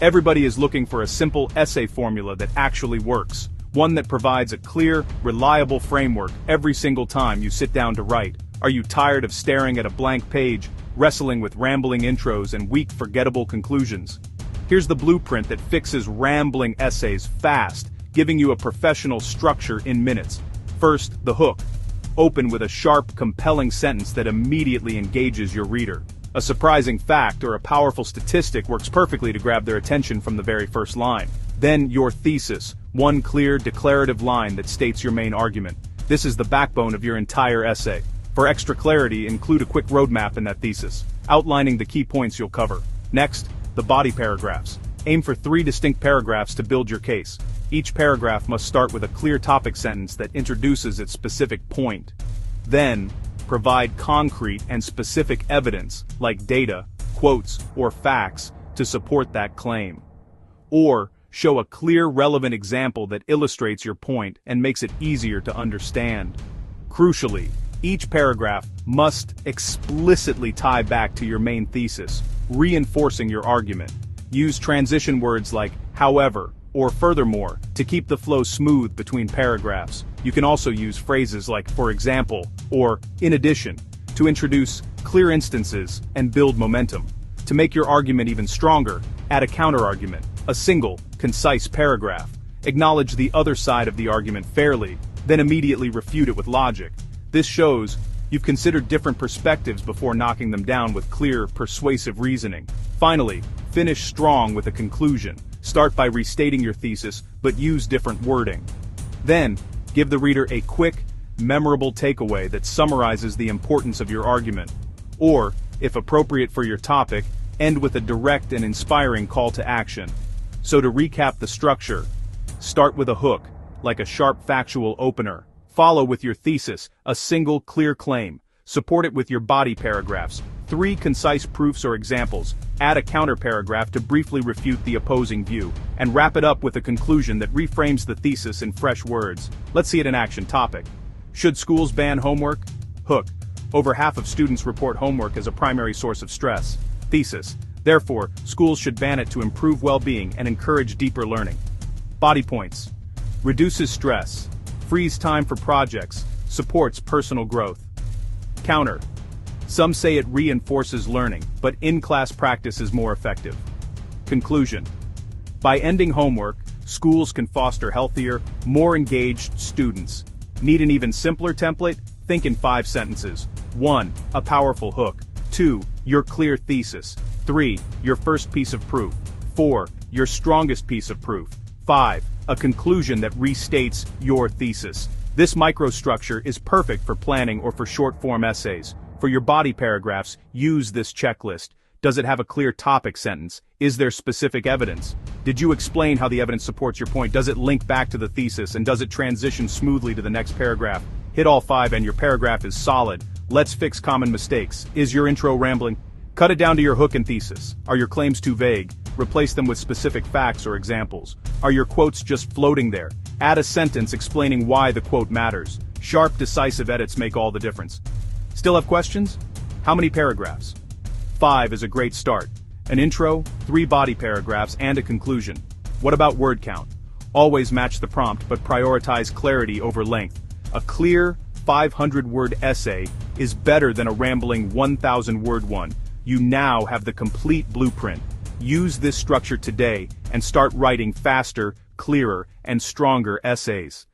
Everybody is looking for a simple essay formula that actually works, one that provides a clear, reliable framework every single time you sit down to write. Are you tired of staring at a blank page, wrestling with rambling intros and weak, forgettable conclusions? Here's the blueprint that fixes rambling essays fast, giving you a professional structure in minutes. First, the hook. Open with a sharp, compelling sentence that immediately engages your reader. A surprising fact or a powerful statistic works perfectly to grab their attention from the very first line. Then your thesis, one clear, declarative line that states your main argument. This is the backbone of your entire essay. For extra clarity, include a quick roadmap in that thesis, outlining the key points you'll cover. Next, the body paragraphs. Aim for 3 distinct paragraphs to build your case. Each paragraph must start with a clear topic sentence that introduces its specific point. Then, provide concrete and specific evidence, like data, quotes, or facts, to support that claim. Or, show a clear, relevant example that illustrates your point and makes it easier to understand. Crucially, each paragraph must explicitly tie back to your main thesis, reinforcing your argument. Use transition words like however or furthermore to keep the flow smooth between paragraphs. You can also use phrases like for example or in addition to introduce clear instances and build momentum. To make your argument even stronger, add a counterargument, a single, concise paragraph. Acknowledge the other side of the argument fairly, then immediately refute it with logic. This shows you've considered different perspectives before knocking them down with clear, persuasive reasoning. Finally, finish strong with a conclusion. Start by restating your thesis, but use different wording. Then, give the reader a quick, memorable takeaway that summarizes the importance of your argument. Or, if appropriate for your topic, end with a direct and inspiring call to action. So to recap the structure, start with a hook, like a sharp factual opener. Follow with your thesis, a single clear claim. Support it with your body paragraphs, 3 concise proofs or examples. Add a counter-paragraph to briefly refute the opposing view, and wrap it up with a conclusion that reframes the thesis in fresh words. Let's see it in action. Topic: should schools ban homework? Hook: over half of students report homework as a primary source of stress. Thesis: therefore, schools should ban it to improve well-being and encourage deeper learning. Body points: reduces stress, frees time for projects, supports personal growth. Counter: some say it reinforces learning, but in-class practice is more effective. Conclusion: by ending homework, schools can foster healthier, more engaged students. Need an even simpler template? Think in 5 sentences. 1. A powerful hook. 2. Your clear thesis. 3. Your first piece of proof. 4. Your strongest piece of proof. 5. A conclusion that restates your thesis. This microstructure is perfect for planning or for short-form essays. For your body paragraphs, use this checklist. Does it have a clear topic sentence? Is there specific evidence? Did you explain how the evidence supports your point? Does it link back to the thesis, and does it transition smoothly to the next paragraph? Hit all 5 and your paragraph is solid. Let's fix common mistakes. Is your intro rambling? Cut it down to your hook and thesis. Are your claims too vague? Replace them with specific facts or examples. Are your quotes just floating there? Add a sentence explaining why the quote matters. Sharp, decisive edits make all the difference. Still have questions? How many paragraphs? 5 is a great start. An intro, 3 body paragraphs, and a conclusion. What about word count? Always match the prompt, but prioritize clarity over length. A clear, 500-word essay is better than a rambling 1,000-word one. You now have the complete blueprint. Use this structure today and start writing faster, clearer, and stronger essays.